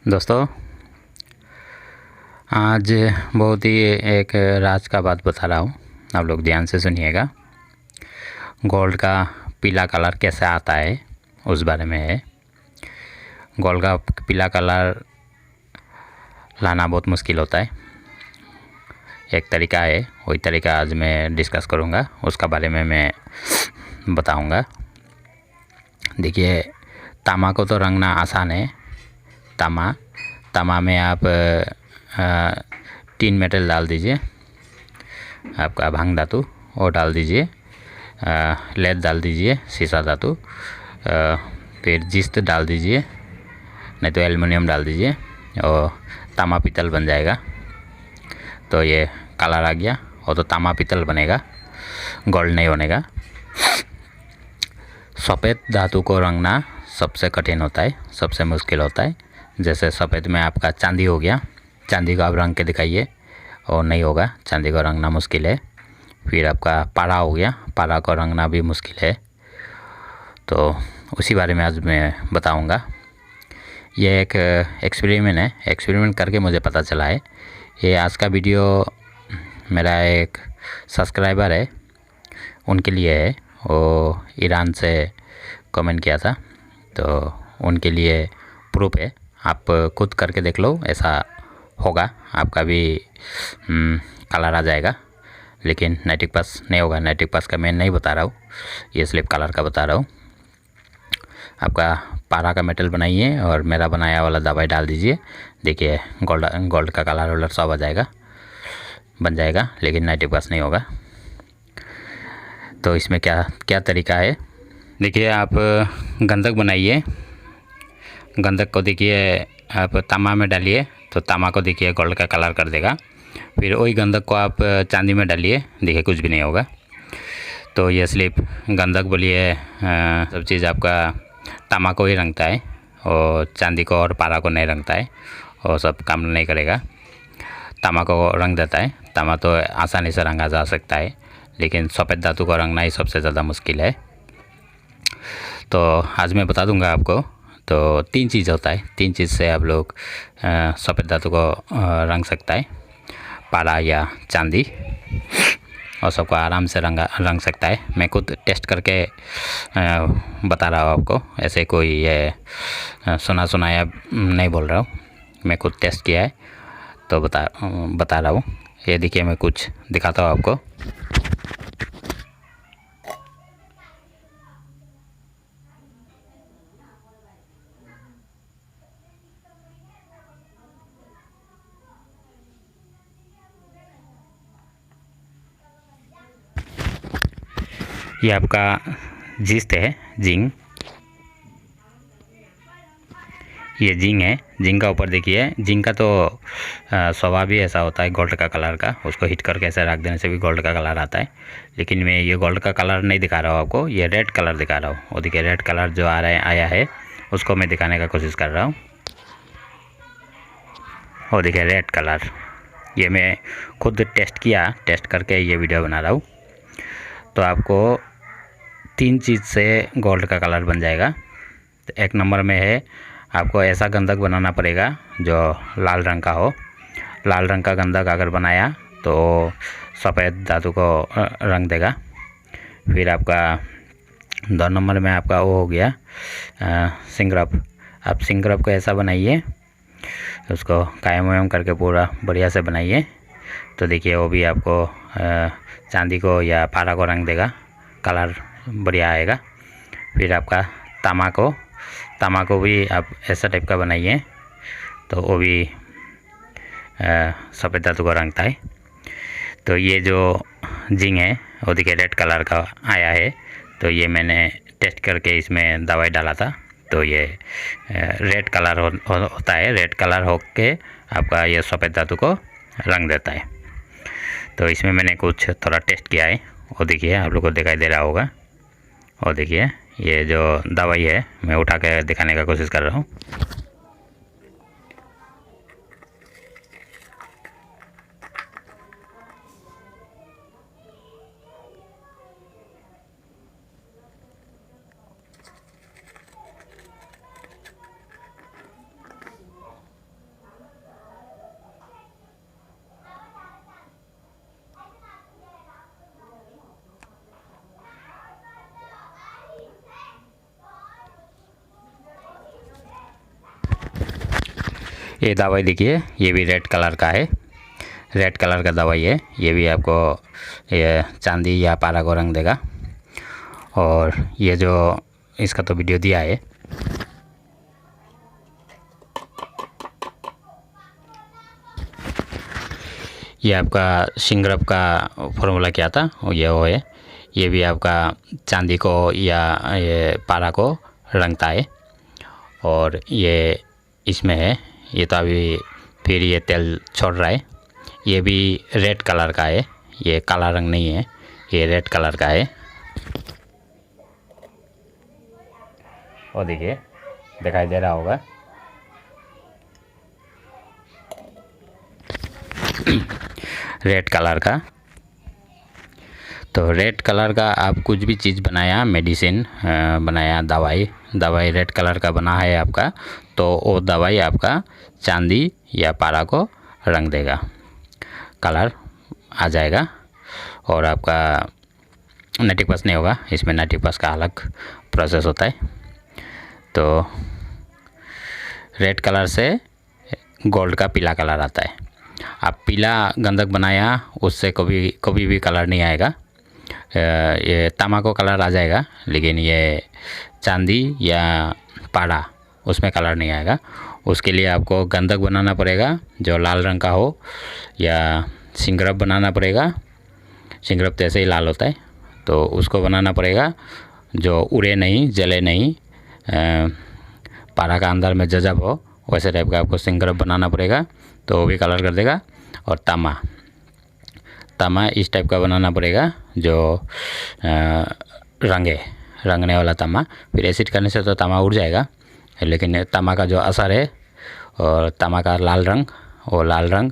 दोस्तों, आज बहुत ही एक राज का बात बता रहा हूँ। आप लोग ध्यान से सुनिएगा। गोल्ड का पीला कलर कैसे आता है उस बारे में है। गोल्ड का पीला कलर लाना बहुत मुश्किल होता है। एक तरीका है, वही तरीका आज मैं डिस्कस करूँगा, उसका बारे में मैं बताऊँगा। देखिए, तामा को तो रंगना आसान है। तामा में आप 3 मेटल डाल दीजिए, आपका भांग धातु वो डाल दीजिए, लेड डाल दीजिए, सीसा धातु, फिर जिस्त डाल दीजिए, नहीं तो एल्युमिनियम डाल दीजिए और तामा पीतल बन जाएगा। तो ये कलर आ गया, वो तो तामा पीतल बनेगा, गोल्ड नहीं बनेगा। सफ़ेद धातु को रंगना सबसे कठिन होता है, सबसे मुश्किल होता है। जैसे सफ़ेद में आपका चांदी हो गया, चांदी को आप रंग के दिखाइए और नहीं होगा, चांदी को रंगना मुश्किल है। फिर आपका पारा हो गया, पारा को रंगना भी मुश्किल है। तो उसी बारे में आज मैं बताऊंगा। ये एक एक्सपेरिमेंट है, एक्सपेरिमेंट करके मुझे पता चला है। ये आज का वीडियो मेरा एक सब्सक्राइबर है, उनके लिए है। वो ईरान से कमेंट किया था, तो उनके लिए प्रूफ है। आप खुद करके देख लो, ऐसा होगा, आपका भी कलर आ जाएगा। लेकिन 90% नहीं होगा। 90% का मैं नहीं बता रहा हूँ, ये सिर्फ कलर का बता रहा हूँ। आपका पारा का मेटल बनाइए और मेरा बनाया वाला दवाई डाल दीजिए। देखिए, गोल्ड का कलर वलर सब आ जाएगा, बन जाएगा, लेकिन 90% नहीं होगा। तो इसमें क्या क्या तरीका है, देखिए। आप गंधक बनाइए, गंधक को देखिए आप तामा में डालिए तो तामा को देखिए गोल्ड का कलर कर देगा। फिर वही गंधक को आप चांदी में डालिए, देखिए कुछ भी नहीं होगा। तो ये सिर्फ गंधक बोलिए, सब चीज़ आपका तामा को ही रंगता है और चांदी को और पारा को नहीं रंगता है, और सब काम नहीं करेगा। तामा को रंग देता है, तामा तो आसानी से रंगा जा सकता है, लेकिन सफ़ेद धातु को रंगना ही सबसे ज़्यादा मुश्किल है। तो आज मैं बता दूंगा आपको। तो 3 चीज़ होता है, 3 चीज़ से आप लोग सफ़ेद धातु को रंग सकता है, पारा या चांदी, और सबको आराम से रंग सकता है। मैं खुद टेस्ट करके बता रहा हूँ आपको, ऐसे कोई ये सुना सुनाया नहीं बोल रहा हूँ, मैं खुद टेस्ट किया है तो बता रहा हूँ। ये देखिए, मैं कुछ दिखाता हूँ आपको। ये आपका जिस्त है, जिंक। ये जिंक है, जिंक का ऊपर देखिए, जिंक का तो स्वभाव ही ऐसा होता है गोल्ड का कलर का, उसको हीट करके ऐसे रख देने से भी गोल्ड का कलर आता है। लेकिन मैं ये गोल्ड का कलर नहीं दिखा रहा हूँ आपको, ये रेड कलर दिखा रहा हूँ। और देखिए, रेड कलर जो आया है उसको मैं दिखाने का कोशिश कर रहा हूँ। और देखिए, रेड कलर, ये मैं खुद टेस्ट किया, टेस्ट करके ये वीडियो बना रहा हूँ। तो आपको 3 चीज़ से गोल्ड का कलर बन जाएगा। तो 1 नंबर में है, आपको ऐसा गंधक बनाना पड़ेगा जो लाल रंग का हो। लाल रंग का गंधक अगर बनाया तो सफ़ेद धातु को रंग देगा। फिर आपका 2 नंबर में आपका वो हो गया सिंगरप। आप सिंगरप को ऐसा बनाइए, उसको कायम वायम करके पूरा बढ़िया से बनाइए। तो देखिए, वो भी आपको चांदी को या पारा को रंग देगा, कलर बढ़िया आएगा। फिर आपका तामा को भी आप ऐसा टाइप का बनाइए, तो वो भी सफ़ेद धातु को रंगता है। तो ये जो जिंक है वो देखिए रेड कलर का आया है। तो ये मैंने टेस्ट करके इसमें दवाई डाला था, तो ये रेड कलर होता है। रेड कलर होके आपका ये सफ़ेद धातु को रंग देता है। तो इसमें मैंने कुछ थोड़ा टेस्ट किया है, वो देखिए आप लोग को दिखाई दे रहा होगा। और देखिए, ये जो दवाई है मैं उठा के दिखाने का कोशिश कर रहा हूँ। ये दवाई देखिए, ये भी रेड कलर का है, रेड कलर का दवाई है। ये भी आपको ये चांदी या पारा को रंग देगा। और ये जो इसका तो वीडियो दिया है। ये आपका सिंगरब का फॉर्मूला क्या था, ये वो है। ये भी आपका चांदी को या ये पारा को रंगता है। और ये इसमें है, ये तो अभी फिर ये तेल छोड़ रहा है। ये भी रेड कलर का है, ये काला रंग नहीं है, ये रेड कलर का है। और देखिए, दिखाई दे रहा होगा। रेड कलर का। तो रेड कलर का आप कुछ भी चीज़ बनाया, मेडिसिन बनाया, दवाई रेड कलर का बना है आपका, तो वो दवाई आपका चांदी या पारा को रंग देगा, कलर आ जाएगा। और आपका नाइट्रिक पास नहीं होगा, इसमें नाइट्रिक पास का अलग प्रोसेस होता है। तो रेड कलर से गोल्ड का पीला कलर आता है। आप पीला गंधक बनाया, उससे कभी भी कलर नहीं आएगा। ये तांबा को कलर आ जाएगा, लेकिन ये चांदी या पारा उसमें कलर नहीं आएगा। उसके लिए आपको गंधक बनाना पड़ेगा जो लाल रंग का हो, या सिंगरब बनाना पड़ेगा। सिंगरब तो ऐसे ही लाल होता है, तो उसको बनाना पड़ेगा जो उड़े नहीं, जले नहीं, पारा का अंदर में जजब हो, वैसे टाइप का आपको सिंगरब बनाना पड़ेगा, तो वो भी कलर कर देगा। और तामा इस टाइप का बनाना पड़ेगा जो रंगने वाला तामा। फिर एसिड करने से तो तामा उड़ जाएगा, लेकिन तामा का जो असर है और तामा का लाल रंग, वो लाल रंग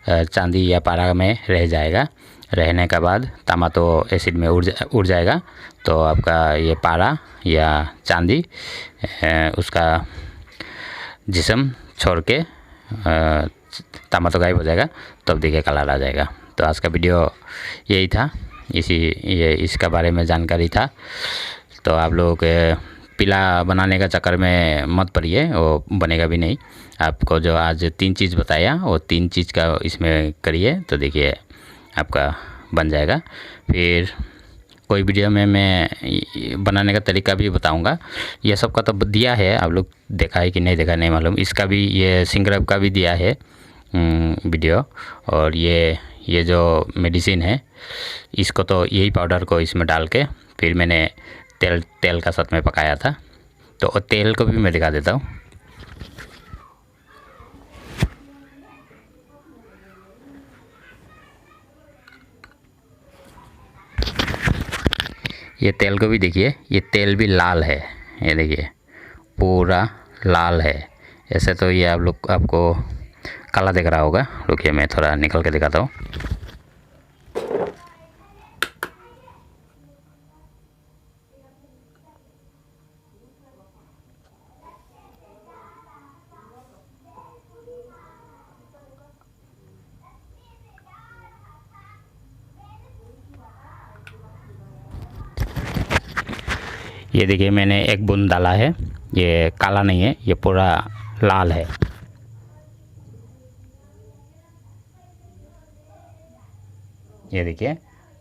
चांदी या पारा में रह जाएगा। रहने के बाद तामा तो एसिड में उड़ जाएगा, तो आपका ये पारा या चांदी उसका जिस्म छोड़ के तामा तो गायब हो जाएगा, तब देखिए कलर आ जाएगा। तो आज का वीडियो यही था, इसका बारे में जानकारी था। तो आप लोग पीला बनाने का चक्कर में मत पड़िए, वो बनेगा भी नहीं। आपको जो आज 3 चीज़ बताया, वो 3 चीज़ का इसमें करिए, तो देखिए आपका बन जाएगा। फिर कोई वीडियो में मैं बनाने का तरीका भी बताऊंगा। ये सब का तो दिया है, आप लोग देखा है कि नहीं देखा नहीं मालूम। इसका भी, ये सिंगरब का भी दिया है वीडियो। और ये जो मेडिसिन है, इसको तो यही पाउडर को इसमें डाल के फिर मैंने तेल का साथ में पकाया था, तो तेल को भी मैं दिखा देता हूँ। ये तेल को भी देखिए, ये तेल भी लाल है, ये देखिए पूरा लाल है। ऐसे तो ये आपको काला दिख रहा होगा। रुकिए, मैं थोड़ा निकल के दिखाता हूँ। ये देखिए, मैंने एक बूंद डाला है, ये काला नहीं है, ये पूरा लाल है। ये देखिए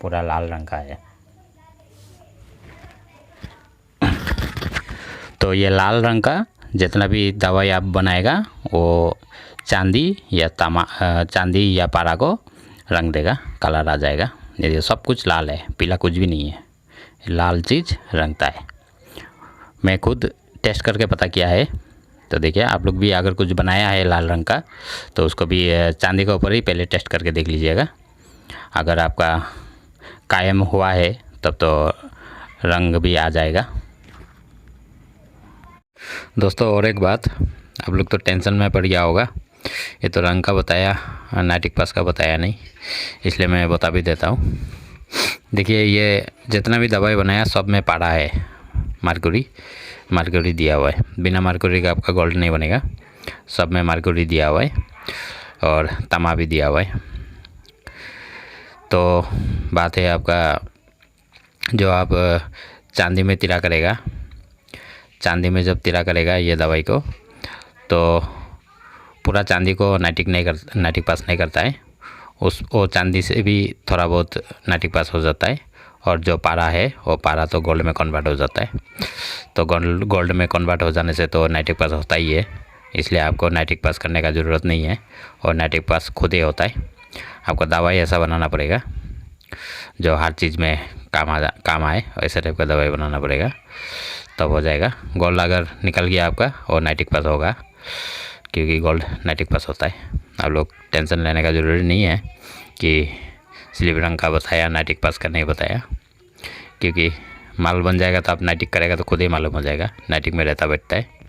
पूरा लाल रंग का है। तो ये लाल रंग का जितना भी दवाई आप बनाएगा, वो चांदी या पारा को रंग देगा, कलर आ जाएगा। ये सब कुछ लाल है, पीला कुछ भी नहीं है, लाल चीज़ रंगता है। मैं खुद टेस्ट करके पता किया है। तो देखिए, आप लोग भी अगर कुछ बनाया है लाल रंग का, तो उसको भी चांदी के ऊपर ही पहले टेस्ट करके देख लीजिएगा। अगर आपका कायम हुआ है तब तो रंग भी आ जाएगा। दोस्तों, और एक बात, आप लोग तो टेंशन में पड़ गया होगा, ये तो रंग का बताया, नाइट्रिक पास का बताया नहीं, इसलिए मैं बता भी देता हूँ। देखिए, ये जितना भी दवाई बनाया सब में पारा है, मार्क्यूरी दिया हुआ है। बिना मार्क्यूरी का आपका गोल्ड नहीं बनेगा, सब में मार्क्यूरी दिया हुआ है और तांबा भी दिया हुआ है। तो बात है आपका, जो आप चांदी में तिरा करेगा, चांदी में जब तिरा करेगा ये दवाई को, तो पूरा चांदी को नाइटिक पास नहीं करता है, वो चांदी से भी थोड़ा बहुत नाइटिक पास हो जाता है, और जो पारा है वो पारा तो गोल्ड में कन्वर्ट हो जाता है। तो गोल्ड में कन्वर्ट हो जाने से तो नाइटिक पास होता ही है, इसलिए आपको नाइटिक पास करने का ज़रूरत नहीं है, और नाइटिक पास खुद ही होता है। आपको दवाई ऐसा बनाना पड़ेगा जो हर चीज़ में काम आए, ऐसे टाइप का दवाई बनाना पड़ेगा, तब हो जाएगा। गोल्ड अगर निकल गया आपका, और नाइटिक पास होगा, क्योंकि गोल्ड नाइटिक पास होता है। आप लोग टेंशन लेने का ज़रूरी नहीं है कि स्लिप रंग का बताया नाइटिक पास का नहीं बताया, क्योंकि माल बन जाएगा तो आप नाइटिक करेगा तो खुद ही मालूम हो जाएगा, नाइटिक में रहता बैठता है।